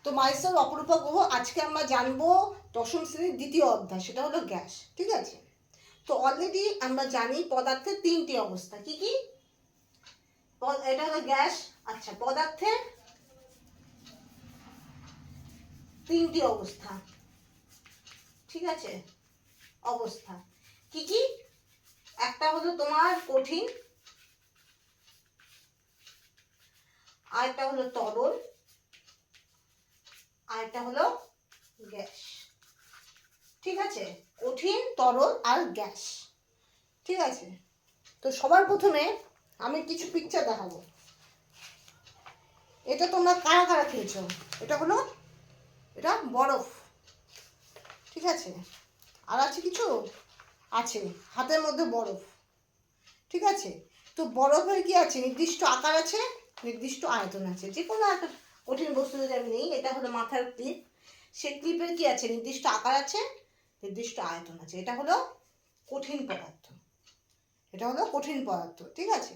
তো মাইসেলফ অপরূপা গুহ, আজকে আমরা জানবো দশম শ্রেণীর দ্বিতীয় অধ্যায়, সেটা হলো গ্যাস। ঠিক আছে, তো অলরেডি আমরা জানি পদার্থের তিনটি অবস্থা। কি কি? এটা হলো গ্যাস। আচ্ছা, পদার্থের তিনটি অবস্থা। ঠিক আছে, অবস্থা কি কি? একটা হলো তোমার কঠিন, আরেকটা হলো তরল, আরেকটা হলো গ্যাস। ঠিক আছে, কঠিন, তরল আর গ্যাস। ঠিক আছে, তো সবার প্রথমে আমি কিছু পিকচার দেখাবো। এটা তোমরা কারা কারা খেয়েছো? এটা বরফ। ঠিক আছে, আর আছে কিছু আছে হাতের মধ্যে বরফ। ঠিক আছে, তো বরফের কি আছে? নির্দিষ্ট আকার আছে, নির্দিষ্ট আয়তন আছে। যে কোনো একটা কঠিন বস্তু যদি আমি নিই, এটা হলো মাথার ক্লিপ, সেই ক্লিপের কি আছে? নির্দিষ্ট আকার আছে, নির্দিষ্ট আয়তন আছে। এটা হলো কঠিন পদার্থ, এটা হলো কঠিন পদার্থ। ঠিক আছে,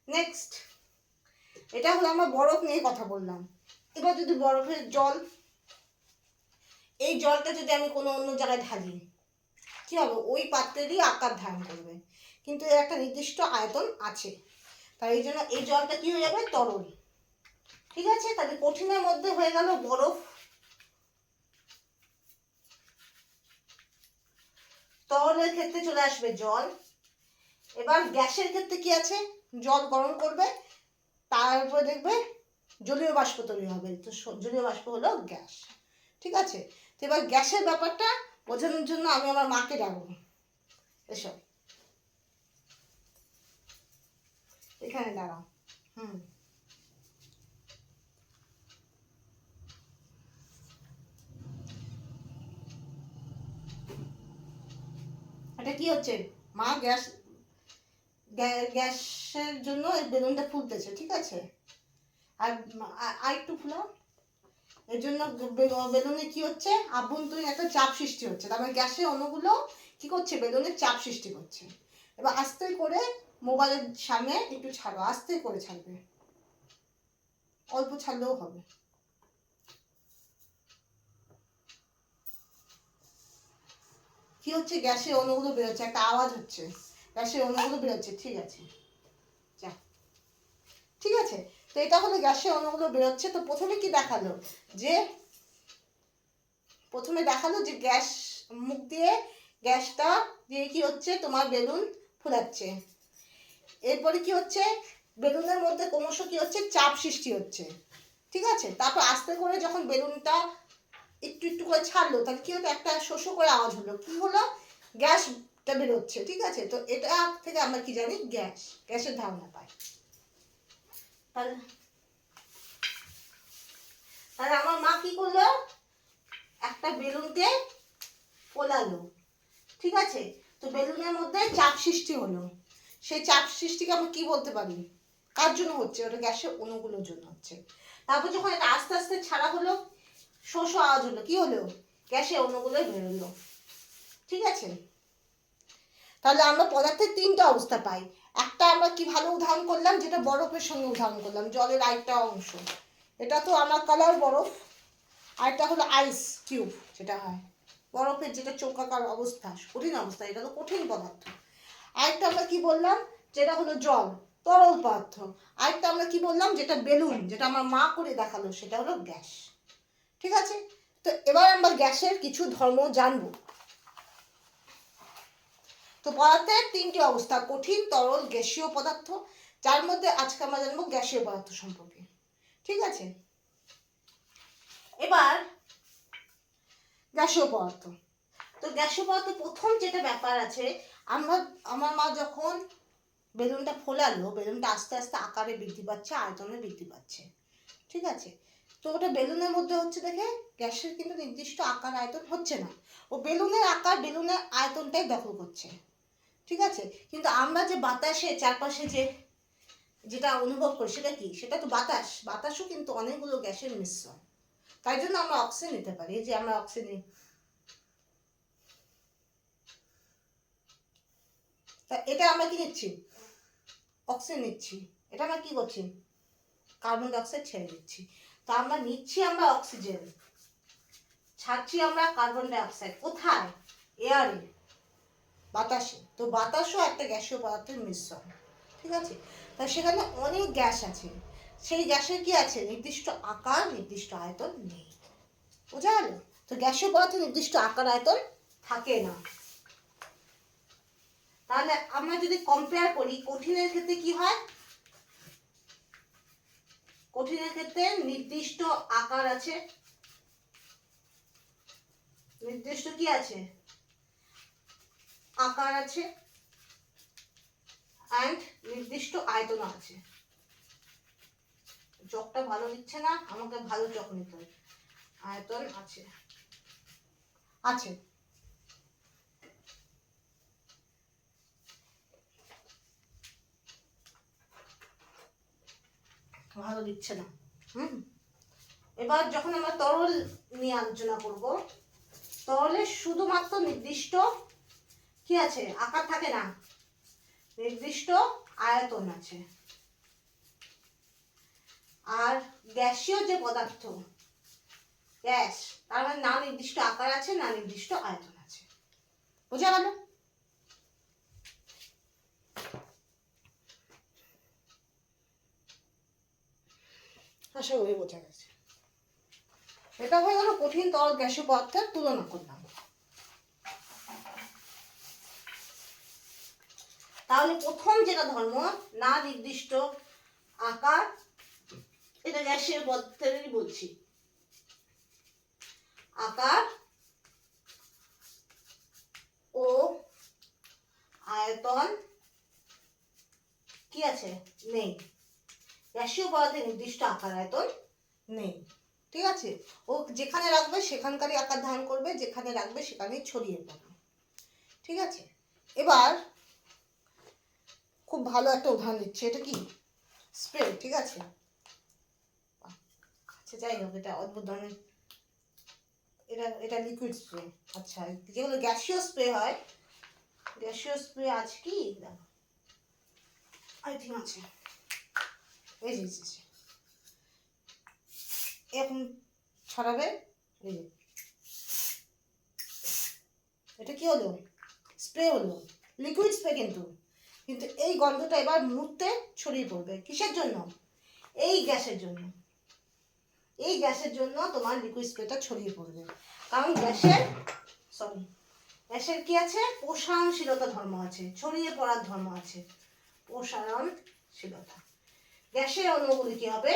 নেক্সট, এটা হলো আমরা বরফ নিয়ে কথা বললাম। এবার যদি বরফের জল, এই জলটা যদি আমি কোনো অন্য জায়গায় ঢালি, কি হবে? ওই পাত্রেরই আকার ধারণ করবে, কিন্তু এর একটা নির্দিষ্ট আয়তন আছে। তাই এই জন্য এই জলটা কি হয়ে যাবে? তরল। ঠিক আছে, তাহলে কঠিনের মধ্যে হয়ে গেল বরফ, তরলের ক্ষেত্রে চলে আসবে জল। এবার গ্যাসের ক্ষেত্রে কি আছে? জল গরম করবে, তার উপরে দেখবে জলীয় বাষ্প তৈরি হবে, তো জলীয় বাষ্প হলো গ্যাস। ঠিক আছে, তো এবার গ্যাসের ব্যাপারটা বোঝানোর জন্য আমি আমার মাকে ডাকবো। এসব এখানে দাঁড়াও। এটা কি হচ্ছে? মা গ্যাসের জন্য এই বেলুনটা ফুলতেছে। ঠিক আছে, আর একটু ফুলাও। এর জন্য বেলুনে কি হচ্ছে? আভ্যন্তরীণ একটা চাপ সৃষ্টি হচ্ছে, তার মানে গ্যাসের অণুগুলো কি করছে? বেলুনের চাপ সৃষ্টি করছে। এবার আস্তে করে মোবাইলের সামনে একটু ছাড়ো, আস্তে করে ছাড়বে, অল্প ছাড়লেও হবে। কি হচ্ছে? গ্যাসের অণুগুলো বেরোচ্ছে, একটা আওয়াজ হচ্ছে, গ্যাসের অণুগুলো বেরোচ্ছে। ঠিক আছে, যা। ঠিক আছে, তো এটা হলো গ্যাসের অণুগুলো বেরোচ্ছে। তো প্রথমে কি দেখালো? যে গ্যাস মুখ দিয়ে গ্যাসটা দিয়ে কি হচ্ছে? তোমার বেলুন ফুলাচ্ছে। এরপরে কি হচ্ছে? বেলুনের মধ্যে ক্রমশ কি হচ্ছে? চাপ সৃষ্টি হচ্ছে। ঠিক আছে, তারপর আস্তে করে যখন বেলুনটা একটু একটু করে ছাড়লো, তাহলে কি হলো? একটা শোষ করে আওয়াজ হলো। কি হলো? গ্যাসটা বেরোচ্ছে। ঠিক আছে, তো এটা থেকে আমরা কি জানি? গ্যাসের ধারণা পাই। তাহলে আমার মা কি করলো? একটা বেলুনকে ফোলালো। ঠিক আছে, তো বেলুনের মধ্যে চাপ সৃষ্টি হলো। সেই চাপ সৃষ্টিকে আমরা কি বলতে পারি? কার জন্য হচ্ছে? ওটা গ্যাসের অণুগুলোর জন্য হচ্ছে। তারপর যখন এটা আস্তে আস্তে ছাড়া হলো, শো শো আওয়াজ হলো, কি হলো? গ্যাসের অণুগুলোই বেরোলো। ঠিক আছে, তাহলে আমরা পদার্থের তিনটা অবস্থা পাই। একটা আমরা কি ভালো উদাহরণ করলাম, যেটা বরফের সঙ্গে উদাহরণ করলাম, জলের আরেকটা অংশ। এটা তো আমার কালার বরফ, আরেকটা হলো আইস কিউব, যেটা হয় বরফের, যেটা চৌকাকার অবস্থা, কঠিন অবস্থা, এটা তো কঠিন পদার্থ। আরেকটা আমরা কি বললাম? যেটা হলো জল, তরল পদার্থ। আরেকটা আমরা কি বললাম? যেটা বেলুন, যেটা আমার মা করে দেখালো, সেটা হলো গ্যাস। ঠিক আছে, তো এবার আমরা গ্যাসের কিছু ধর্ম জানবো। তো পদার্থের তিনটি অবস্থা, কঠিন, তরল, গ্যাসীয় পদার্থ, যার মধ্যে আজকে আমরা জানবো গ্যাসীয় পদার্থ সম্পর্কে। ঠিক আছে, এবার গ্যাসীয় পদার্থ। তো গ্যাসীয় পদার্থ প্রথম যেটা ব্যাপার আছে, আমার মা যখন বেলুনটা ফোলালো, বেলুনটা আস্তে আস্তে আকারে বৃদ্ধি পাচ্ছে, আয়তনে বৃদ্ধি পাচ্ছে। ঠিক আছে, তো ওটা বেলুনের মধ্যে হচ্ছে দেখে গ্যাসের কিন্তু নির্দিষ্ট আকার আয়তন হচ্ছে না, ও বেলুনের আকার, বেলুনের আয়তনটাই দখল করছে। ঠিক আছে, কিন্তু আমরা যে বাতাসে চারপাশে যেটা অনুভব করি, সেটা কি? সেটা তো বাতাসও কিন্তু অনেকগুলো গ্যাসের মিশ্রণ। তাই জন্য আমরা অক্সিজেন নিতে পারি, যে আমরা অক্সিজেন। এটা আমরা কি নিচ্ছি? অক্সিজেন নিচ্ছি। এটা আমরা কি করছি? কার্বন ডাইঅক্সাইড ছেড়ে দিচ্ছি। তো আমরা নিচ্ছি আমরা অক্সিজেন, ছাড়ছি আমরা কার্বন ডাইঅক্সাইড। কোথায়? এয়ারে, বাতাসে। তো বাতাসও একটা গ্যাসীয় পদার্থের মিশ্রণ, ঠিক আছে? তা সেখানে অনেক গ্যাস আছে, সেই গ্যাসের কি আছে? নির্দিষ্ট আকার, নির্দিষ্ট আয়তন নেই। বোঝা গেল? তো গ্যাসীয় পদার্থের নির্দিষ্ট আকার আয়তন থাকে না। তাহলে আমরা যদি কম্পেয়ার করি, কঠিনের ক্ষেত্রে কি হয়? কঠিনের ক্ষেত্রে নির্দিষ্ট আকার আছে, নির্দিষ্ট কি আছে? আকার আছে, অ্যান্ড নির্দিষ্ট আয়তন আছে। চকটা ভালো নিচ্ছে না, আমাকে ভালো চক নিতে হবে। আয়তন আছে, আছে। ভালো দিচ্ছে না। এবার যখন আমরা তরল নিয়ে আলোচনা করব, তরলে শুধুমাত্র নির্দিষ্ট কি আছে? আকার থাকে না, নির্দিষ্ট আয়তন আছে। আর গ্যাসীয় যে পদার্থ, গ্যাস, তার মানে না নির্দিষ্ট আকার আছে, না নির্দিষ্ট আয়তন আছে। বোঝা গেল? আশা করি বোঝা গেছে। এটা হয়ে গেল কঠিন তরল গ্যাসীয় পদার্থের তুলনা করলাম। তাহলে প্রথম যেটা ধর্ম, না নির্দিষ্ট আকার, এটা গ্যাসীয় পদার্থেরই বলছি। আকার ও আয়তন কি আছে? নেই। গ্যাসীয় পদার্থের নির্দিষ্ট আকার আয়তন নেই, ঠিক আছে? ও যেখানে রাখবে সেখানকারই আকার ধারণ করবে, যেখানে রাখবে সেখানেই ছড়িয়ে পড়বে, ঠিক আছে? এবার খুব ভালো একটা উদাহরণ দিচ্ছি। এটা কি? স্প্রে, ঠিক আছে? আচ্ছা যাই হোক, এটা অদ্ভুত ধরনের, এটা লিকুইড স্প্রে। আচ্ছা, যেগুলো গ্যাসীয় স্প্রে হয়, গ্যাসীয় স্প্রে আছে কি? আই থিঙ্ক আছে, এই যে এখন ছড়াবে, এই যে এটা কি হলো? স্প্রে হলো, লিকুইড স্প্রে। কিন্তু কিন্তু এই গন্ধটা এবার মুহূর্তে ছড়িয়ে পড়বে। কিসের জন্য? এই গ্যাসের জন্য। এই গ্যাসের জন্য তোমার লিকুইড স্প্রেটা ছড়িয়ে পড়বে, কারণ গ্যাসের কি আছে? প্রসারণশীলতা ধর্ম আছে, ছড়িয়ে পড়ার ধর্ম আছে, প্রসারণশীলতা। গ্যাসের অণুগুলি কি হবে?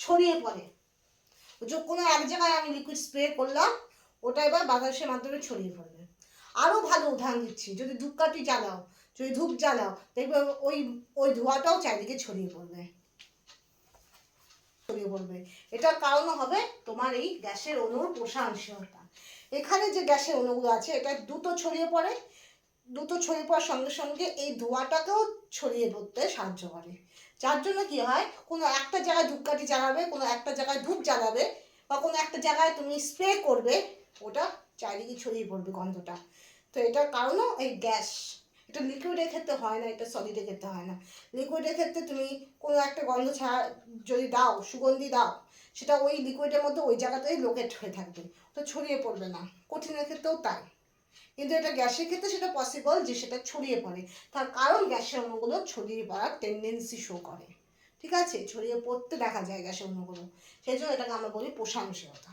ছড়িয়ে পড়ে। কোনো এক জায়গায় আমি লিকুইড স্প্রে করলাম, ওটা এবার বাতাসের মাধ্যমে ছড়িয়ে পড়বে। আরো ভালো উদাহরণ দিচ্ছি, যদি ধূপকাঠি জ্বালাও, যদি ধূপ জ্বালাও, দেখবে ওই ওই ধোঁয়াটাও চারিদিকে ছড়িয়ে পড়বে, ছড়িয়ে পড়বে। এটার কারণ হবে তোমার এই গ্যাসের অণুর প্রসারণশীলতা। এখানে যে গ্যাসের অণুগুলো আছে, এটা দ্রুত ছড়িয়ে পড়ে, দ্রুত ছড়িয়ে পড়ার সঙ্গে সঙ্গে এই ধোঁয়াটাকেও ছড়িয়ে পড়তে সাহায্য করে। যার জন্য কি হয়, কোনো একটা জায়গায় ধূপকাঠি জ্বালাবে, কোনো একটা জায়গায় ধূপ জ্বালাবে, বা কোনো একটা জায়গায় তুমি স্প্রে করবে, ওটা চারিদিকে ছড়িয়ে পড়বে গন্ধটা। তো এটার কারণও এই গ্যাস। এটা লিকুইডের ক্ষেত্রে হয় না, এটা সলিডের ক্ষেত্রে হয় না। লিকুইডের ক্ষেত্রে তুমি কোনো একটা গন্ধ ছাড়া যদি দাও, সুগন্ধি দাও, সেটা ওই লিকুইডের মধ্যে ওই জায়গাতেই লোকেট হয়ে থাকবে, ওটা ছড়িয়ে পড়বে না। কঠিনের ক্ষেত্রেও তাই। কিন্তু এটা গ্যাসের ক্ষেত্রে সেটা পসিবল যে সেটা ছড়িয়ে পড়ে, তার কারণ গ্যাসের অণুগুলো ছড়িয়ে পড়ার টেন্ডেন্সি শো করে, ঠিক আছে? ছড়িয়ে পড়তে দেখা যায় গ্যাসের অণুগুলো, সেই জন্য এটাকে আমরা বলি প্রসারণশীলতা।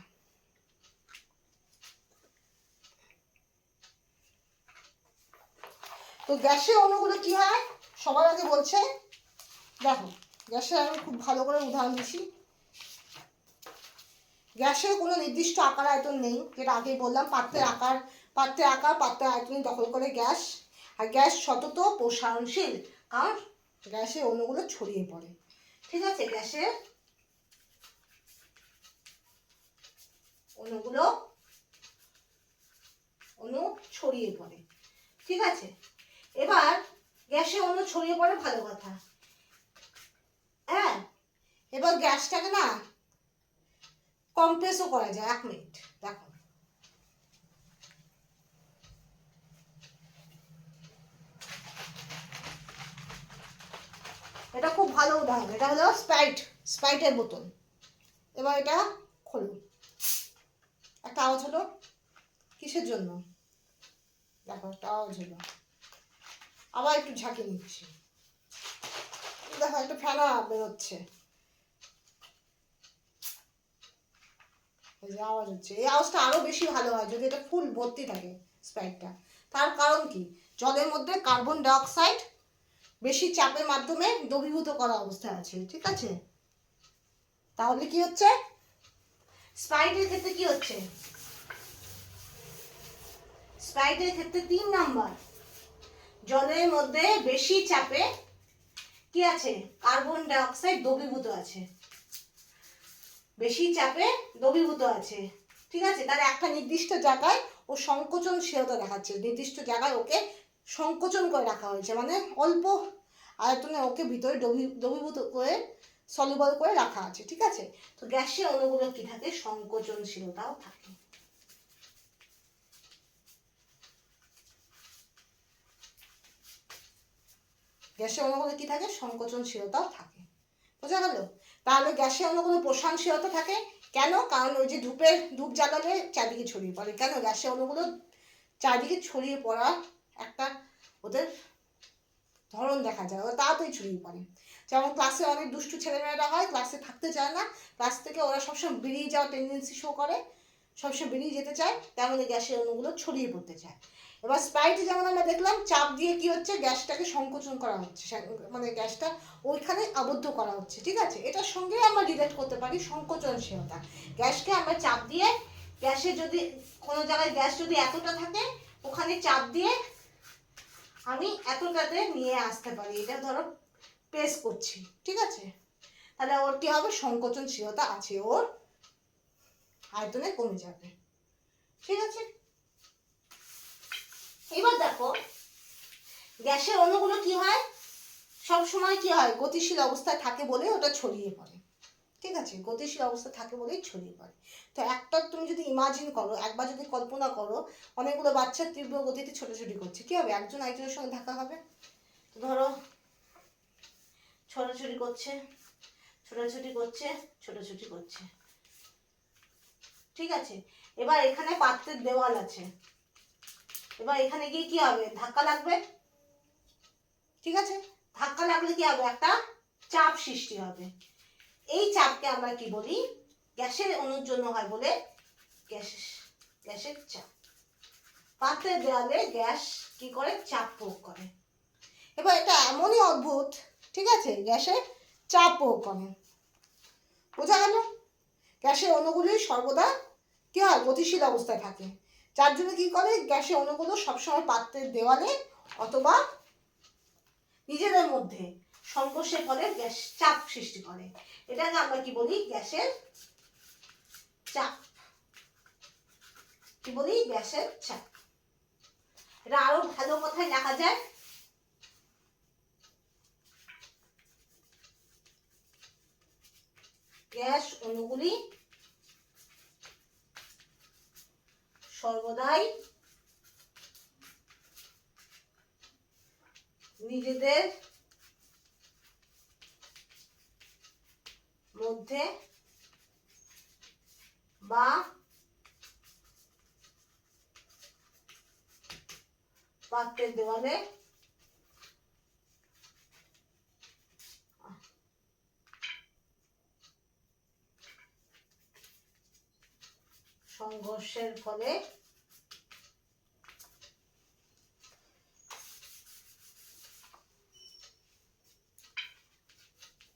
তো গ্যাসের অণুগুলো কি হয় সবার আগে বলছে, দেখো গ্যাসের আমি খুব ভালো করে উদাহরণ দিচ্ছি। গ্যাসের কোনো নির্দিষ্ট আকার আয়তন নেই, যেটা আগেই বললাম। পাত্রের আকার, পাত্রের আয়তন দখল করে গ্যাস। আর গ্যাস সতত প্রসারণশীল, কারণ গ্যাসের অণুগুলো ছড়িয়ে পড়ে, ঠিক আছে? গ্যাসের অণু ছড়িয়ে পড়ে, ঠিক আছে? এবার গ্যাসের অণু ছড়িয়ে পড়ে, ভালো কথা। হ্যাঁ, এবার গ্যাসটাকে না কম্প্রেসও করা যায়। 1 মিনিট দেখো, ভালো উদাহরণ, এটা হলো স্প্রাইটের বোতল। এবার এটা খোলো, একটা আওয়াজ হলো, কিসের জন্য? দেখো একটা আওয়াজ হলো, আবার একটু ঝাঁকি নিচ্ছি, দেখো একটা ফেনা বেরোচ্ছে, এই যে আওয়াজ হচ্ছে। এই আওয়াজটা আরো বেশি ভালো হয় যদি এটা ফুল ভর্তি থাকে স্প্রাইটটা। তার কারণ কি, জলের মধ্যে কার্বন ডাই অক্সাইড বেশি চাপের মাধ্যমে দ্রবীভূত করা অবস্থায় আছে, ঠিক আছে? তাহলে কি হচ্ছে স্প্রাইটের ক্ষেত্রে, কি হচ্ছে স্প্রাইটের ক্ষেত্রে 3 নাম্বার, জলের মধ্যে বেশি চাপে কি আছে, কার্বন ডাই অক্সাইড দ্রবীভূত আছে, বেশি চাপে দ্রবীভূত আছে, ঠিক আছে? তাহলে একটা নির্দিষ্ট জায়গায় ও সংকোচনশীলতা দেখাচ্ছে, নির্দিষ্ট জায়গায় ওকে সংকোচন করে রাখা হয়েছে, মানে অল্প আয়তনে ওকে ভিতরে দ্রবীভূত করে সলিউবল করে রাখা আছে, ঠিক আছে? তো গ্যাসীয় অণুগুলো কি থাকে, সংকোচনশীলতাও থাকে। গ্যাসীয় অণুগুলো কি থাকে, সংকোচনশীলতাও থাকে, বোঝা গেল? তাহলে গ্যাসীয় অণুগুলো প্রসারণশীলতা থাকে কেন? কারণ ওই যে ধূপ জ্বালালে চারদিকে ছড়িয়ে পড়ে, কেন? গ্যাসীয় অণুগুলো চারদিকে ছড়িয়ে পড়া একটা ওদের ধরন দেখা যায়, ওরা তাড়াতাড়ি ছড়িয়ে পড়ে। যেমন ক্লাসে অনেক দুষ্টু ছেলেমেয়েরা হয়, ক্লাসে থাকতে চায় না, ক্লাস থেকে ওরা সবসময় বেরিয়ে যাওয়ার টেন্ডেন্সি শো করে, সবসময় বেরিয়ে যেতে চায়, তেমন গ্যাসের অণুগুলো ছড়িয়ে পড়তে চায়। এবার স্প্রাইটে যেমন আমরা দেখলাম চাপ দিয়ে কি হচ্ছে, গ্যাসটাকে সংকোচন করা হচ্ছে, মানে গ্যাসটা ওইখানে আবদ্ধ করা হচ্ছে, ঠিক আছে? এটার সঙ্গে আমরা রিলেট করতে পারি সংকোচনশীলতা। গ্যাসকে আমরা চাপ দিয়ে, গ্যাসে যদি কোনো জায়গায় গ্যাস যদি এতটা থাকে, ওখানে চাপ দিয়ে আমি এতটাতে নিয়ে আসতে পারি, এটা ধরো প্রেস করছি, ঠিক আছে? তাহলে ওর কি হবে, সংকোচনশীলতা আছে, ওর আয়তনে কমে যাবে, ঠিক আছে? এবার দেখো গ্যাসের অণুগুলো কি হয়, সব সময় কি হয়, গতিশীল অবস্থায় থাকে বলে ওটা ছড়িয়ে পড়ে, ঠিক আছে? গতিশীল অবস্থা থাকে বলেই ছড়িয়ে পড়ে। তো একটা তুমি যদি ইমাজিন করো, একবার যদি কল্পনা করো, অনেকগুলো বাচ্চা তীব্র গতিতে ছোটাছুটি করছে, কি হবে, একজন একজনের সঙ্গে ধাক্কা হবে। ধরো ছোটাছুটি করছে, ছোটাছুটি করছে, ছোটাছুটি করছে, ঠিক আছে? এবার এখানে পাত্রের দেওয়াল আছে, এবার এখানে গিয়ে কি হবে, ধাক্কা লাগবে, ঠিক আছে? ধাক্কা লাগলে কি হবে, একটা চাপ সৃষ্টি হবে। এই চাপকে আমরা কি বলি, গ্যাসের অণুর জন্য হয় বলে গ্যাসের চাপ। পাত্রের দেওয়ালে গ্যাস কি করে, চাপ প্রয়োগ করে। এবার এটা এমনই অদ্ভুত, ঠিক আছে, গ্যাসের চাপ প্রয়োগ করে, বোঝা গেল? গ্যাসের অণুগুলি সর্বদা কি হয়, গতিশীল অবস্থায় থাকে, যার জন্য কি করে, গ্যাসের অণুগুলো সবসময় পাত্রের দেওয়ালে অথবা নিজেদের মধ্যে সংঘর্ষের ফলে গ্যাস চাপ সৃষ্টি করে। এটাকে আমরা কি বলি, গ্যাসের চাপ, কি বলি, গ্যাসের চাপ। এটা আরো ভালো কথায় লেখা যায়, গ্যাস অণুগুলি সর্বদাই নিজেদের মধ্যে বা পাত্রের দেওয়ালে সংঘর্ষের ফলে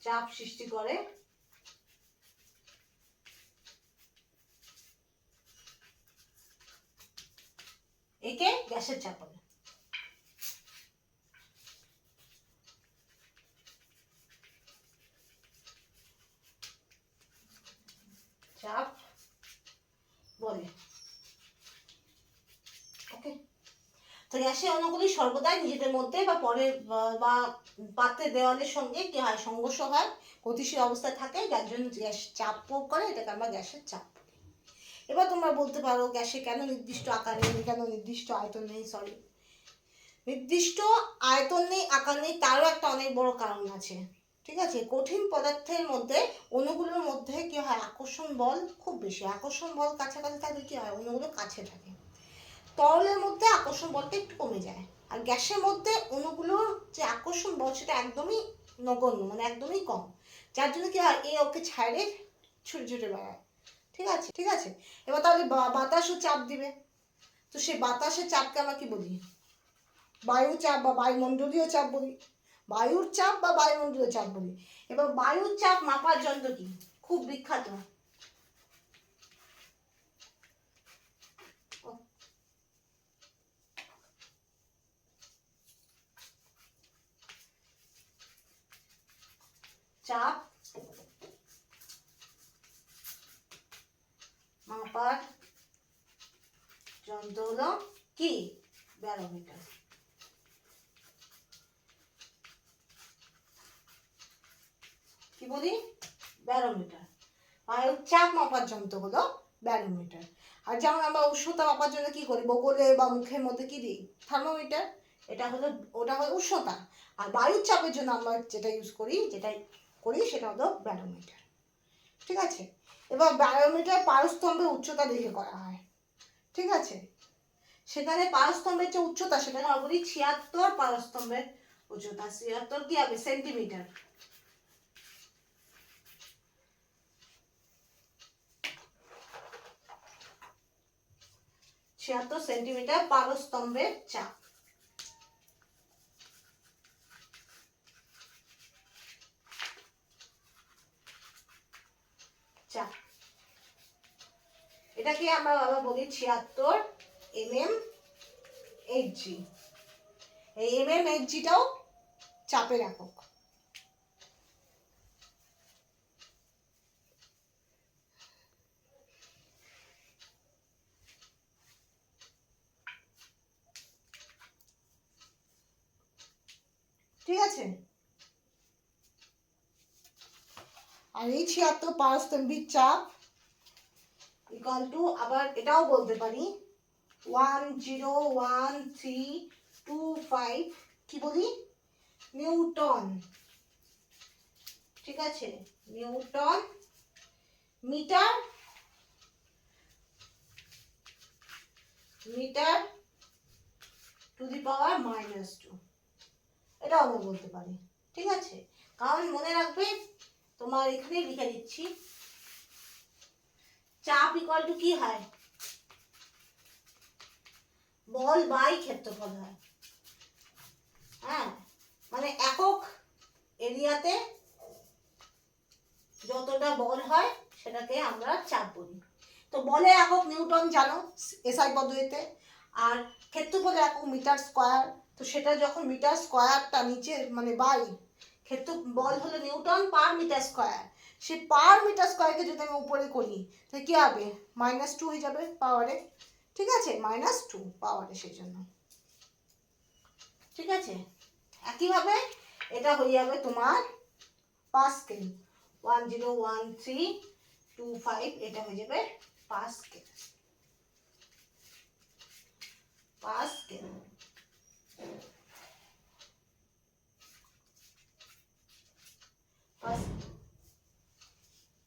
চাপ সৃষ্টি করে, একে গ্যাসের চাপ বলে। চাপ বলে, ওকে? তো গ্যাসের অণুগুলি সর্বদাই নিজেদের মধ্যে বা পরের বা পাত্রের দেওয়ালের সঙ্গে কি হয়, সংঘর্ষ হয়, গতিশীল অবস্থায় থাকে, যার জন্য গ্যাস চাপ প্রয়োগ করে, এটাকে আমরা গ্যাসের চাপ বলি। এবার তোমরা বলতে পারো গ্যাসে কেন নির্দিষ্ট আকার নেই, কেন নির্দিষ্ট আয়তন নেই? সরি, নির্দিষ্ট আয়তন নেই, আকার নেই, তারও একটা অনেক বড় কারণ আছে, ঠিক ঠিক আছে, কঠিন পদার্থের মধ্যে অণুগুলোর মধ্যে কি হয়, আকর্ষণ বল খুব বেশি। আকর্ষণ বল কাছাকাছি থাকলে কি হয়, অণুগুলো কাছে থাকে। তরলের মধ্যে আকর্ষণ বলটা একটু কমে যায়। আর গ্যাসের মধ্যে অণুগুলোর যে আকর্ষণ বল সেটা একদমই নগণ্য, মানে একদমই কম। যার জন্য কি হয়, এ ওকে ছাড়ে ছুটে ছুটে বেড়ায়। ঠিক আছে, ঠিক আছে। এবার তাহলে বাতাসও চাপ দিবে, তো সেই বাতাসের চাপকে আমরা কি বলি, বায়ু চাপ বা বায়ুমণ্ডলীয় চাপ বলি। বায়ুর চাপ বা বায়ুমণ্ডলীয় চাপ বলি। এবার বায়ুর চাপ মাপার যন্ত্র কি, খুব বিখ্যাত, চাপ মাপার যন্ত্র হলো কি, ব্যারোমিটার। কি বলি, ব্যারোমিটার। বায়ুর চাপ মাপার যন্ত্র হলো ব্যারোমিটার। আর যেমন আমরা উষ্ণতা মাপার জন্য কি করি, বগলে বা মুখের মধ্যে কি দিই, থার্মোমিটার। ওটা হলো উষ্ণতা। আর বায়ুর চাপের জন্য আমরা যেটা ইউজ করি, সেটা হলো ব্যারোমিটার। ঠিক আছে। এবার ব্যারোমিটার পারস্তম্ভের উচ্চতা দেখে করা হয়। ঠিক আছে, সেখানে পারস্তম্ভের যে উচ্চতা, সেখানে আমরা বলি 76 পারস্তম্ভের উচ্চতা। 76 কি হবে, সেন্টিমিটার। সেন্টিমিটার পারস্তম্ভের চাপ। চাপ এটাকে আমরা বাবা বলি 76 mmHg। এই mmHgটাও চাপের একক। ঠিক আছে। আর এই 76 পারস্তম্ভিক চাপ ইকুয়াল টু, আবার এটাও বলতে পারি 101,325 কি বলি, নিউটন। ঠিক আছে, নিউটন মিটার টু দি পাওয়ার -2। এটাও আমরা বলতে পারি। ঠিক আছে, কারণ মনে রাখবে, তোমার এখানে লিখে দিচ্ছি, চাপ ইকুয়াল টু কি হয়, বল বাই ক্ষেত্রফল হয়। হ্যাঁ, মানে একক এরিয়াতে যতটা বল হয় সেটাকে আমরা চাপ বলি। তো বলের একক নিউটন জানো এসআই পদ্ধতিতে, আর ক্ষেত্রফলের একক মিটার স্কয়ার। তো সেটা যখন মিটার স্কয়ারটা নিচে মানে বাই ক্ষেত্র, বল হলো নিউটন পার মিটার স্কয়ার, সে পার মিটার স্কয়ারকে যদি আমি উপরে করি তাহলে কি হবে, -2 হয়ে যাবে পাওয়ারে। ঠিক আছে, -2 পাওয়ারে, সেই জন্য। ঠিক আছে, একইভাবে এটা হয়ে যাবে তোমার পাস্কেল। 101,325 এটা হয়ে যাবে পাস্কেল। পাস্কেল।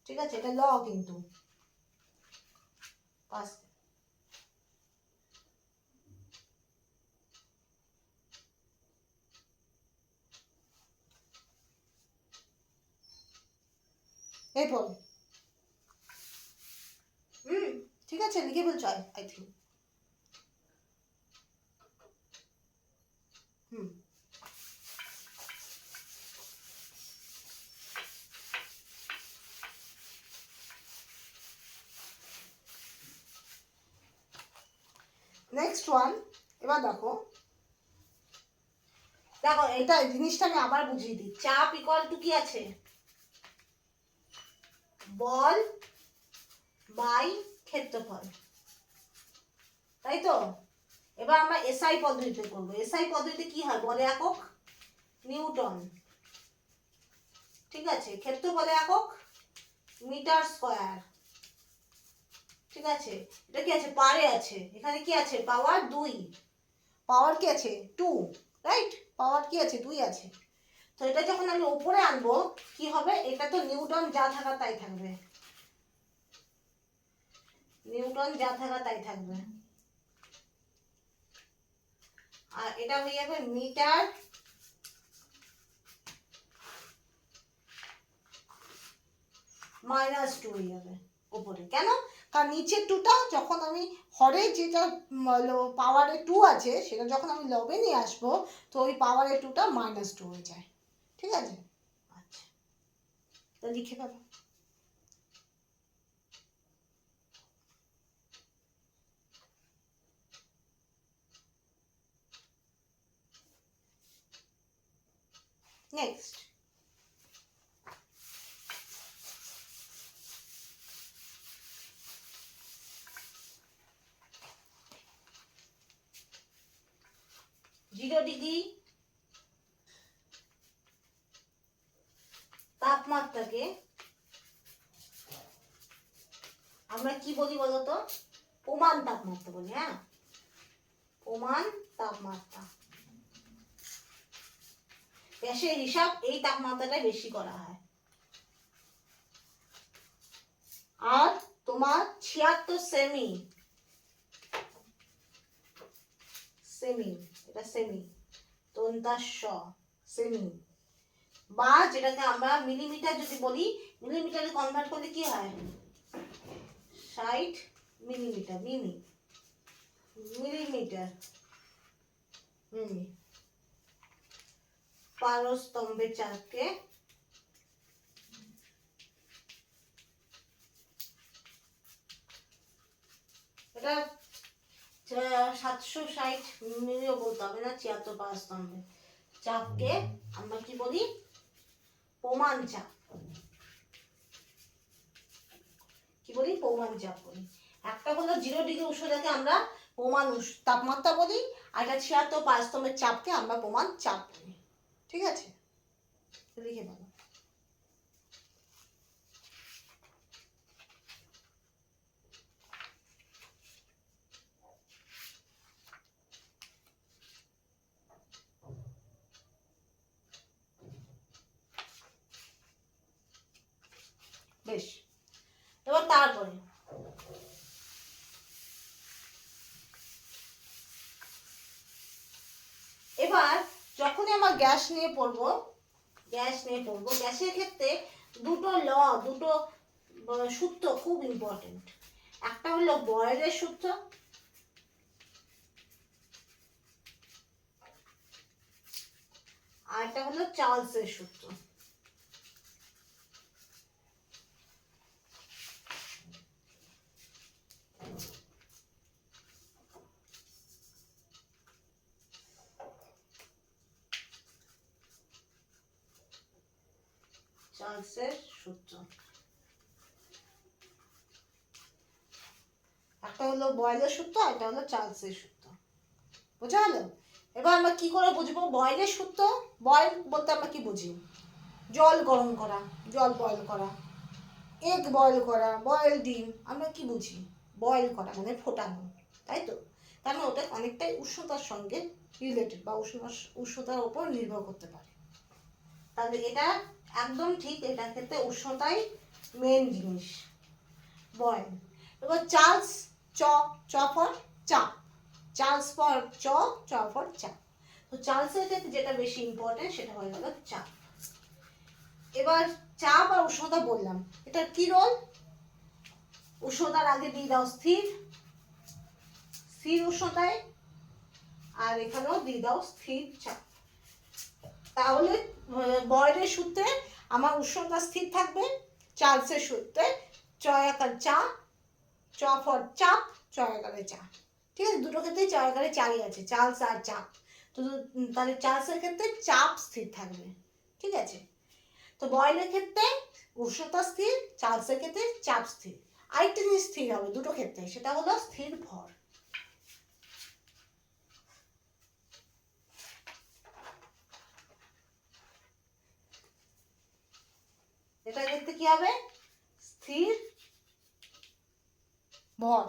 ঠিক আছে, এটা ল কিন্তু পাস্কেল। এরপর ঠিক আছে, লিখে বলছো আই থিঙ্ক। Next one. এবার দেখো এটা জিনিসটা আমি আবার বুঝিয়ে দিই। চাপ ইকুয়াল টু কি আছে, বল বাই ক্ষেত্রফল, তাই তো। এবার আমরা এসআই পদ্ধতিতে করব। এসআই পদ্ধতিতে কি হয়, বলে একক নিউটন। ঠিক আছে, ক্ষেত্রফলে একক মিটার স্কয়ার। ঠিক আছে, এটা কি আছে, পারে আছে, এখানে কি আছে, পাওয়ার 2, পাওয়ার কি আছে 2, রাইট, পাওয়ার কি আছে 2 আছে। তো এটা যখন আমি উপরে আনবো কি হবে, এটা তো নিউটন যা থাকা তাই থাকবে, নিউটন যা থাকা তাই থাকবে, আর এটা হয়ে যাবে মিটার -2 হয়ে যাবে উপরে। কেন? কারণ নিচের 2টা যখন আমি হরে যেটা পাওয়ারে 2 আছে সেটা যখন আমি লবে নিয়ে আসবো তো ওই পাওয়ারে 2টা -2 হয়ে যায়। ঠিক আছে, আচ্ছা তো লিখে ফেলো। নেক্সট, জিরো ডিগ্রি তাপমাত্রাকে আমরা কি বলি বলতো? প্রমাণ তাপমাত্রা বলি। হ্যাঁ, প্রমাণ তাপমাত্রা। গ্যাসের হিসাব এই তাপমাত্রাটা বেশি করা হয়। আর তোমার 76 সেমি, সেমি, এটা সেমি, দন্তাস সেমি, বা যেটাকে আমরা মিলিমিটার যদি বলি, মিলিমিটারে কনভার্ট করলে কি হয়? 60 মিলিমিটার, মিলিমিটার, পারস্তম্ভের চাপকে এটা 760 মিলিও বলতে হবে না, 76 পারস্তম্ভের চাপকে আমরা কি বলি? প্রমাণ চাপ। কি বলি? প্রমাণ চাপ বলি। একটা হলো 0 ডিগ্রি উষ্ণতাকে আমরা প্রমাণ তাপমাত্রা বলি, আর এটা 76 পারস্তম্ভের চাপকে আমরা প্রমাণ চাপ বলি। ঠিক আছে, লিখে দেবো। বেশ, এবার তারপরে এবার যখনই আমার গ্যাস নিয়ে পড়বো, গ্যাসের ক্ষেত্রে দুটো সূত্র খুব ইম্পর্টেন্ট। একটা হলো বয়েলের সূত্র, আর একটা হলো চার্লসের সূত্র। চার্লসের সূত্র, একটা হলো বয়েলের সূত্র, আর একটা হলো চার্লসের সূত্র। বোঝা গেল? এবার আমরা কি করে বুঝবো বয়েলের সূত্র? বয়েল বলতে আমরা কি বুঝি? জল গরম করা, জল বয়েল করা, এগ বয়েল করা, বয়েল ডিম। আমরা কি বুঝি? বয়েল করা মানে ফোটানো, তাই তো? তার মানে ওটা অনেকটাই উষ্ণতার সঙ্গে রিলেটেড বা উষ্ণতার উপর নির্ভর করতে পারে। তাহলে এটা একদম ঠিক, এটার ক্ষেত্রে উষ্ণতাই মেন জিনিস, বয়েল। এবার চার্লস, চ ফর চাপ, চার্লস ফর চ ফর চাপ। তো চার্লসের ক্ষেত্রে যেটা বেশি ইম্পর্টেন্ট সেটা হয়ে গেল চাপ। এবার চাপ আর উষ্ণতা বললাম, এটা কি রোল? উষ্ণতার আগে দিয়ে দাও স্থির, স্থির উষ্ণতায়, আর এখানেও দিয়ে দাও স্থির চাপ। তাহলে বয়েলের সূত্রে আমার উষ্ণতা স্থির থাকবে, চার্লসের সূত্রে চ আকার চা, চ ফর চাপ, চ আকারে চা। ঠিক আছে, দুটো ক্ষেত্রেই চ আকারে চাই আছে, চার্লস আর চাপ। তো তাহলে চার্লসের ক্ষেত্রে চাপ স্থির থাকবে। ঠিক আছে, তো বয়েলের ক্ষেত্রে উষ্ণতা স্থির, চার্লসের ক্ষেত্রে চাপ স্থির। আরেকটা জিনিস স্থির হবে দুটো ক্ষেত্রে, সেটা হলো স্থির ভর। এটার ক্ষেত্রে কি হবে? স্থির ভর।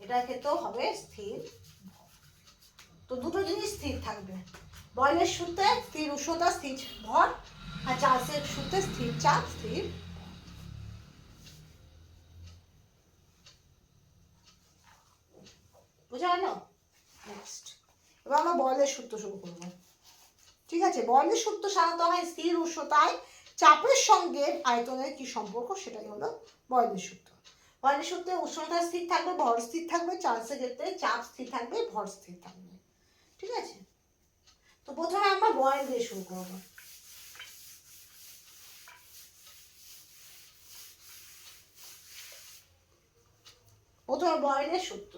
এটার ক্ষেত্রেও হবে স্থির ভর। তো দুটো জিনিস স্থির থাকবে। বয়লের সূত্রে স্থির উষ্ণতা স্থির ভর, আর চার্লসের সূত্রে স্থির চাপ স্থির। বুঝা গেল? নেক্সট এবার আমরা বয়লের সূত্র শুরু করব। ঠিক আছে, বয়লের সূত্র সাধারণত হয় স্থির উষ্ণতায় চাপের সঙ্গে আয়তনের কি সম্পর্ক, সেটাই হলো বয়লের সূত্র। বয়লের সূত্রে উষ্ণতা স্থির থাকবে, ভর স্থির থাকবে, চার্লসের ক্ষেত্রে চাপ স্থির থাকবে, ভর স্থির থাকবে। ঠিক আছে, তো প্রথমে আমরা বয়েল দিয়ে শুরু করব। প্রথমে বয়েলের সূত্র।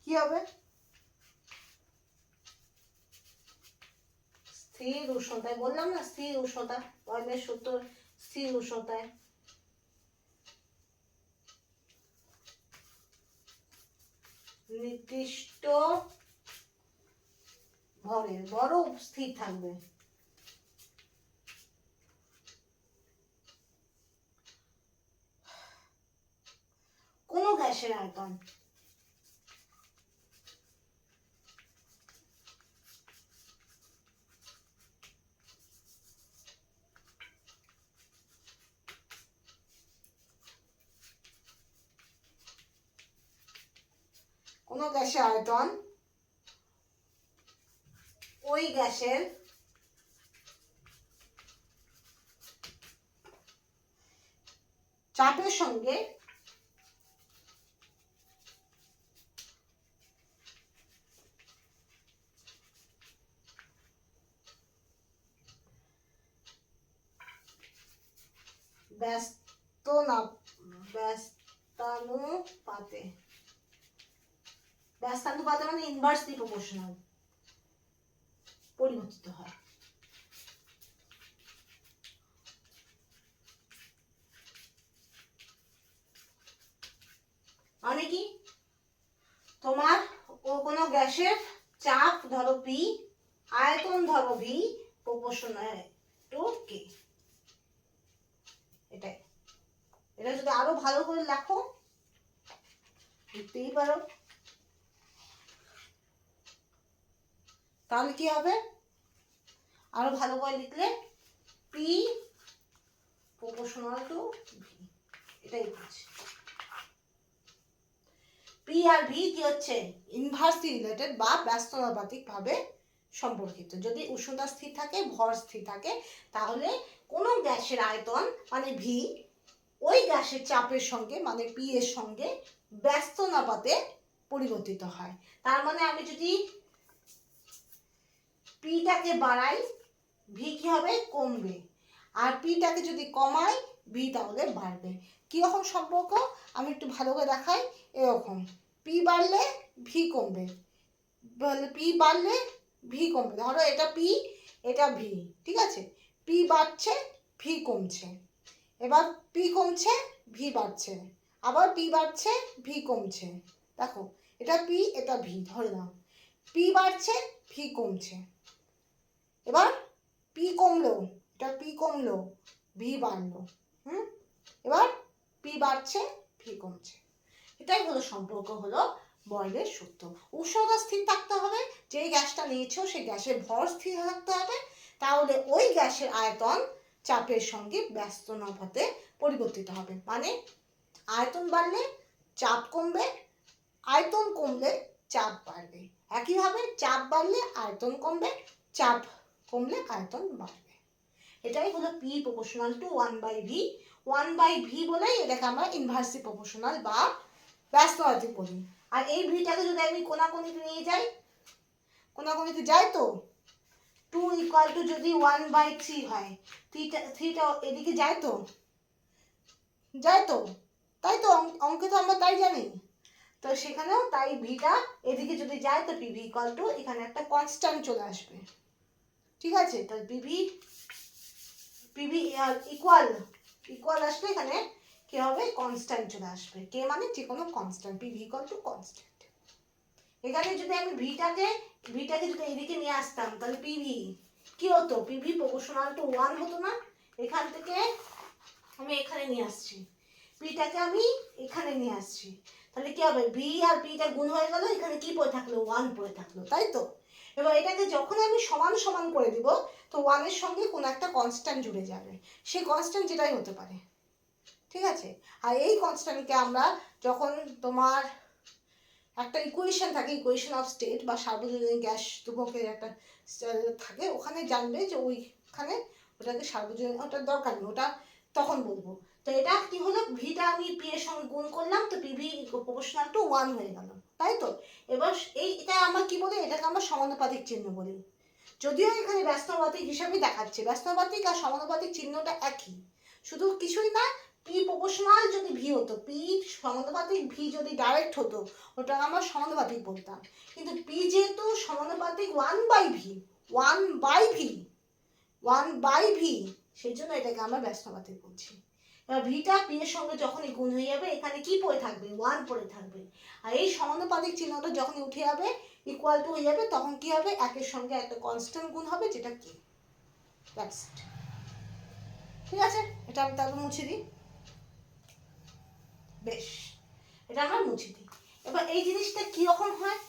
কি হবে? স্থির উষ্ণতায়, বললাম না স্থির উষ্ণতা, বয়েলের সূত্র স্থির উষ্ণতায় নির্দিষ্ট ভরের বরফ স্থির থাকবে। কোন গ্যাসের আয়তন কোন গ্যাসের আয়তন ওই গ্যাসের চাপের সঙ্গে ব্যস্তানুপাতে, ব্যস্তানুপাতে মানে ইনভার্সলি প্রপোর্শনাল পরিবর্তিত হয়। মানে কি, তোমার ও কোনো গ্যাসের চাপ ধরো পি, আয়তন ধরো ভি, প্রপোর্শনাল টু কে। এটাই, এটা যদি আরো ভালো করে লেখো লিখতেই পারো, তাহলে কি হবে, আরো ভালো করে লিখলে পি প্রপোর্শনাল টু ভি, এটাই বলছি। পি আর ভি কি হচ্ছে, ইনভার্সলি রিলেটেড বা ব্যস্তানুপাতিক ভাবে সম্পর্কিত। যদি উষ্ণতা স্থির থাকে, ভর স্থির থাকে, তাহলে কোনো গ্যাসের আয়তন মানে ভি ওই গ্যাসের চাপের সঙ্গে মানে পি এর সঙ্গে ব্যস্তানুপাতে পরিবর্তিত হয়। তার মানে আমি যদি পিটাকে বাড়াই, ভি কি হবে, কমবে, আর পিটাকে যদি কমাই, ভি তাহলে বাড়বে। কিরকম সম্পর্ক আমি একটু ভালো করে দেখাই। এরকম, পি বাড়লে ভি কমবে, পি বাড়লে ভি কমবে। ধরো এটা পি, এটা ভি, ঠিক আছে, পি বাড়ছে, ভি কমছে, এবার পি কমছে, ভি বাড়ছে, আবার পি বাড়ছে, ভি কমছে। দেখো এটা পি, এটা ভি, ধরে নাও পি বাড়ছে, ভি কমছে, এবার পি কমলো, এটা পি কমলো, ভি বাড়লো, এবার পি বাড়ছে, ভি কমছে। এটাই হলো সম্পর্ক, হলো বয়েলের সূত্র। উষ্ণতা স্থির থাকতে হবে, যে গ্যাসটা নিয়েছো সেই গ্যাসের ভর স্থির থাকতে হবে, তাহলে ওই গ্যাসের আয়তন চাপের সঙ্গে ব্যস্তানুপাতে পরিবর্তিত হবে। মানে আয়তন বাড়লে চাপ কমবে, আয়তন কমলে চাপ বাড়বে। একইভাবে চাপ বাড়লে আয়তন কমবে, চাপ কমলে আয়তন বাড়বে। এটাই হলো P proportional to 1/v। 1/v বলেই এটাকে আমরা ইনভার্সলি প্রপোর্শনাল বা ব্যস্তানুপাতিক বলি। আর এই ভিটাকে যদি আমি কোনাকুনিতে নিয়ে যাই, কোনাকুনিতে যায় তো 2 ইকুয়াল টু যদি 1/3 হয়, থ্রিটা এদিকে যায় তো, যায় তো, তাই তো, অঙ্কে তো আমরা তাই জানি। তো সেখানেও তাই ভিটা এদিকে যদি যায় তো পিভি ইকুয়াল টু, এখানে একটা কনস্ট্যান্ট চলে আসবে। ঠিক আছে, তো পিভি ইকুয়াল আসলে এখানে কি হবে, কনস্ট্যান্ট চলে আসবে। কে মানে যে কোনো constant, PV equal to constant. এখানে যদি আমি ভিটাকে যদি এদিকে নিয়ে আসতাম, তাহলে পিভি কি হতো, পিভি প্রপোর্শনাল টু 1 হতো না, এখান থেকে আমি এখানে নিয়ে আসছি, পিটাকে আমি এখানে নিয়ে আসছি, তাহলে কি হবে, ভি আর পিটা গুণ হয়ে গেল, এখানে কি পড়ে থাকলো, 1 পড়ে থাকলো, তাই তো। এবার এটাকে যখন আমি সমান সমান করে দিব, তো 1 এর সঙ্গে কোনো একটা কনস্ট্যান্ট জুড়ে যাবে, সেই কনস্ট্যান্ট যেটাই হতে পারে, ঠিক আছে। আর এই কনস্ট্যান্টকে আমরা যখন তোমার একটা ইকুয়েশন থাকে, ইকুয়েশন অফ স্টেট বা সার্বজনীন গ্যাস ধ্রুবকের একটা থাকে, ওখানে জানবে যে ওইখানে ওটাকে সার্বজনীন, ওটার দরকার নেই, ওটা তখন বলবো। তো এটা কি হলো, ভিটা আমি পি এর সঙ্গে গুণ করলাম, তো পিভি প্রপোর্শনাল টু 1 হয়ে গেল, তাই তো। এবার এটা আমরা কি বলি, এটাকে আমরা সমানুপাতিক চিহ্ন বলি, যদিও এখানে ব্যস্তানুপাতিক হিসাবে দেখাচ্ছে, ব্যস্তানুপাতিক আর সমানুপাতিক চিহ্নটা একই, শুধু কিছুই না, পি প্রপোর্শনাল যদি ভি হতো, পি সমানুপাতিক ভি যদি ডাইরেক্ট হতো, ওটা আমরা সমানুপাতিক বলতাম, কিন্তু পি যেহেতু সমানুপাতিক 1/v, 1/v, 1/v, সেই জন্য এটাকে আমরা ব্যস্তানুপাতিক বলছি। এবার ভিটা পি এর সঙ্গে যখনই গুণ হয়ে যাবে, এখানে কি পড়ে থাকবে, 1 পড়ে থাকবে, আর এই সমানুপাতিক চিহ্নটা যখনই উঠে যাবে, ইকুয়াল টু হয়ে যাবে, তখন কি হবে, একের সঙ্গে একটা কনস্ট্যান্ট গুণ হবে, যেটা কি, দ্যাটস ইট। ঠিক আছে, এটা আমি তাহলে মুছে দিই, বেশ, এটা আমরা মুছে দিই। এবার এই জিনিসটা কিরকম হয়,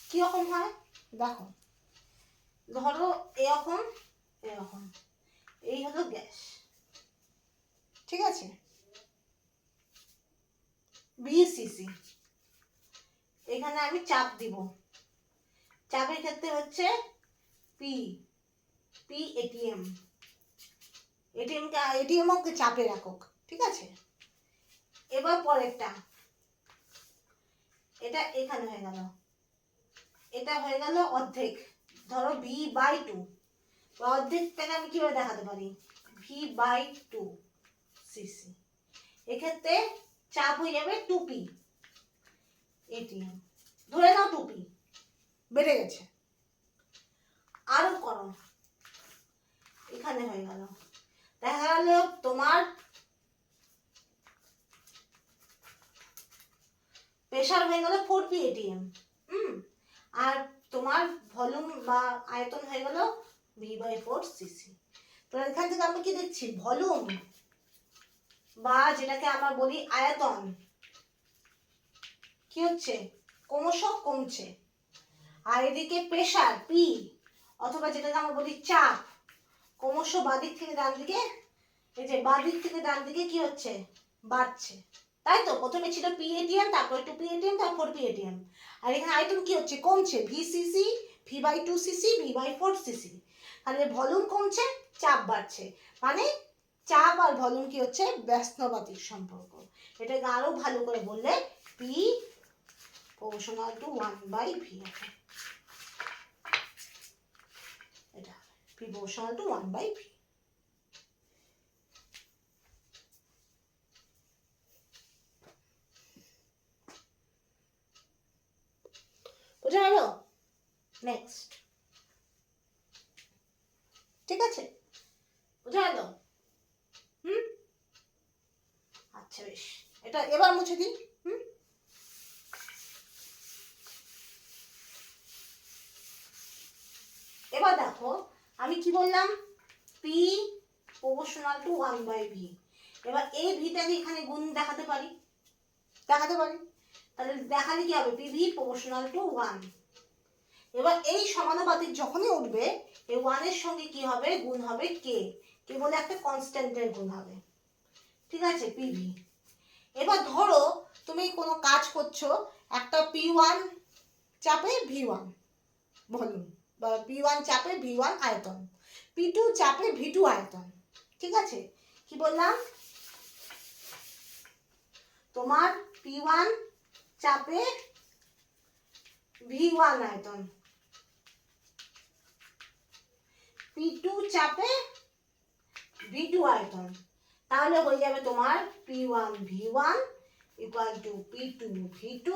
কিরকম হয় দেখো, ধরো এরকম এরকম, এই হলো গ্যাস, ঠিক আছে, বিসিসি, এখানে আমি চাপ দিব, চাপের ক্ষেত্রে হচ্ছে পি, পি এটিএম, এটিএম কে চাপের একক, ঠিক আছে। এবার পরেরটা, এটা এখানে হয়ে গেল, এটা হয়ে গেল অর্ধেক, ধরো v/2, অর্ধেকটাকে আমি কিভাবে দেখাতে পারি, v/2 সিসি, এক্ষেত্রে চাপ হয়ে যাবে 2p এটিএম, ধরে নাও 2p, বেড়ে গেছে, আরো করো, এখানে হয়ে গেল, দেখা গেল তোমার প্রেসার হয়ে গেল 4p এটিএম, আর তোমার ভলিউম বা আয়তন হয়ে গেল v/4 সিসি। তো এখান থেকে আমরা কি দেখছি, ভলিউম বা যেটাকে আমরা বলি আয়তন, কি হচ্ছে, ক্রমশ কমছে, আর এদিকে প্রেসার পি, অথবা যেটাকে আমরা বলি চাপ, ক্রমশ বাদিক থেকে ডান দিকে, এই যে বাদিক থেকে ডান দিকে কি হচ্ছে, বাড়ছে, তাই তো। প্রথমে ছিল পি এটিএম, তারপর 2p এটিএম, তারপর 4p এটিএম, আর এখানে আয়তন কি হচ্ছে, কমছে, VCC, v/2 CC, v/4 CC, তাহলে ভলিউম কমছে, চাপ বাড়ছে, মানে চাপ আর ভলিউম কি হচ্ছে, ব্যস্তানুপাতিক সম্পর্ক। এটাকে আরো ভালো করে বললে পি প্রপোর্শনাল টু 1/v, এটা পি প্রপোর্শনাল টু 1/v। বুঝা গেল, নেক্সট, ঠিক আছে, বুঝা গেল, আচ্ছা বেশ, এটা এবার মুছে দিই, এবার দেখো আমি কি বললাম, পি প্রপোর্শনাল টু 1/v, এবার এই ভিটাকে এখানে গুণ দেখাতে পারি, তাহলে দেখালে কি হবে, পিভি প্রপোর্শনাল টু 1, এবার এই সমানুপাতিক যখনই উঠবে, এই 1 এর সঙ্গে কি হবে, গুণ হবে কে, কে বলে একটা কনস্ট্যান্টের গুণ হবে, ঠিক আছে, পিভি। এবার ধরো তুমি কোনো কাজ করছো, একটা p1 চাপে v1 ভলিউম, বা p1 চাপে v1 আয়তন, p2 চাপে v2 আয়তন, ঠিক আছে, কি বললাম, তোমার p1 চাপে v1 আয়তন, p2 চাপে v2 আয়তন, তাহলে হয়ে যাবে তোমার p1 v1 equal to p2 v2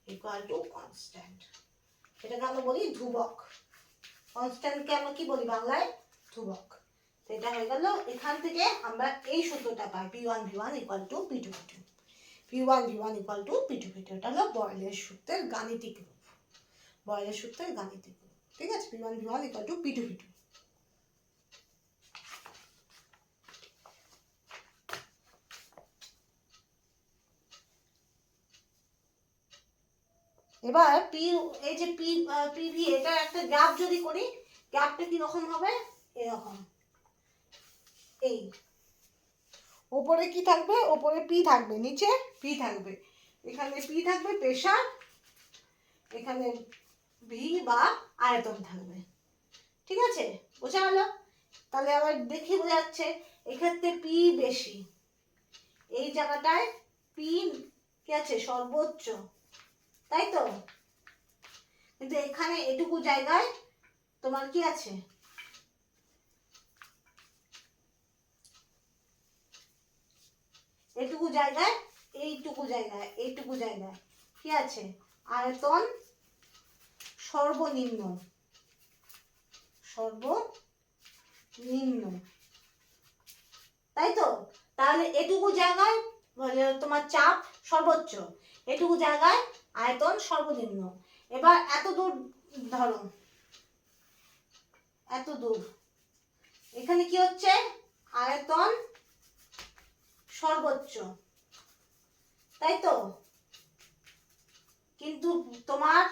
equal to constant, এটাকে আমরা বলি ধ্রুবক, কনস্ট্যান্টকে আমরা কি বলি বাংলায়, ধ্রুবক। তো এটা হয়ে গেল, এখান থেকে আমরা এই সূত্রটা পাই, p1 v1 equal to p2 v2, p1 v1 equal to p2 v2, এটা হলো বয়লের সূত্রের গাণিতিক রূপ, বয়লের সূত্রের গাণিতিক রূপ। ঠিক আছে, P1 equal to P2 V2। এবার এই যে পিভি, এটা একটা গ্রাফ যদি করি, গ্রাফটা কিরকম হবে, এরকম। এই ওপরে কি থাকবে, ওপরে পি থাকবে, নিচে পি থাকবে, এখানে পি থাকবে প্রেশার, এখানে ভি বা আয়তন থাকবে। ঠিক আছে, বোঝা গেল? তাহলে আবার দেখি বোঝা যাচ্ছে, এক্ষেত্রে পি বেশি, এই জায়গাটায় পি কি আছে, সর্বোচ্চ, তাই তো? কিন্তু এখানে এটুকু জায়গায় তোমার কি আছে, এইটুকু জায়গায় কি আছে, আয়তন সর্বনিম্ন, তাই তো? তাহলে এটুকু জায়গায় তোমার চাপ সর্বোচ্চ, এটুকু জায়গায় আয়তন সর্বনিম্ন। এবার এত দূর ধরো, এত দূর, এখানে কি হচ্ছে, আয়তন সর্বোচ্চ, তাই তো? কিন্তু তোমার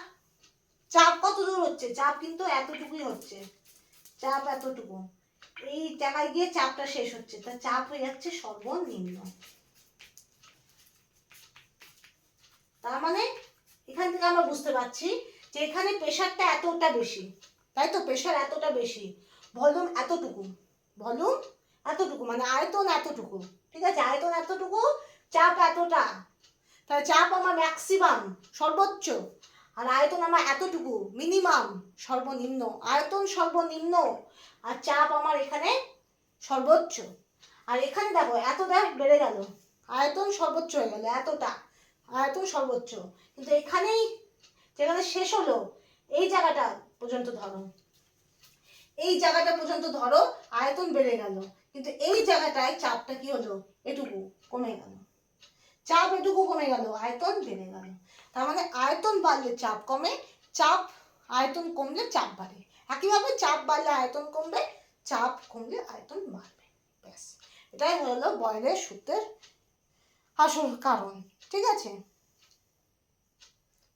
চাপ কত দূর হচ্ছে, চাপ কিন্তু এতটুকুই হচ্ছে, চাপ এতটুকু, এই জায়গায় গিয়ে চাপটা শেষ হচ্ছে, তা চাপ হয়ে যাচ্ছে সর্বনিম্ন। তার মানে এখান থেকে আমরা বুঝতে পারছি যে এখানে প্রেশারটা এতটা বেশি, তাই তো? প্রেশার এতটা বেশি, ভলিউম এতটুকু, মানে আয়তন এতটুকু, ঠিক আছে? আয়তন এতটুকু, চাপ এতটা, তাহলে চাপ আমার ম্যাক্সিমাম, সর্বোচ্চ, আর আয়তন আমার এতটুকু, মিনিমাম, সর্বনিম্ন। আয়তন সর্বনিম্ন আর চাপ আমার এখানে সর্বোচ্চ। আর এখানে দেখো এতটা বেড়ে গেল, আয়তন সর্বোচ্চ হয়ে গেল, এতটা আয়তন সর্বোচ্চ, কিন্তু এখানেই যেখানে শেষ হলো, এই জায়গাটা পর্যন্ত ধরো, এই জায়গাটা পর্যন্ত ধরো আয়তন বেড়ে গেল, কিন্তু এই জায়গাটায় চাপটা কি হলো, এটুকু কমে গেল, চাপ এটুকু কমে গেল, আয়তন বেড়ে গেল। তার মানে আয়তন বাড়লে চাপ কমে, আয়তন কমলে চাপ বাড়ে। একইভাবে চাপ বাড়লে আয়তন কমবে, চাপ কমলে আয়তন বাড়বে। ব্যাস, এটাই হলো বয়লের সূত্রের আসল কারণ। ঠিক আছে,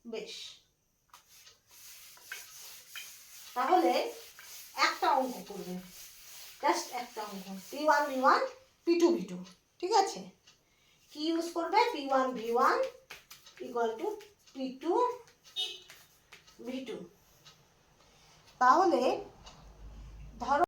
বেশ, তাহলে একটা অঙ্ক করবে, জাস্ট একটা অঙ্ক, P1 V1 P2 V2। ঠিক আছে, কি ইউজ করবে, P1 V1 equal to P2 V2। তাহলে ধরো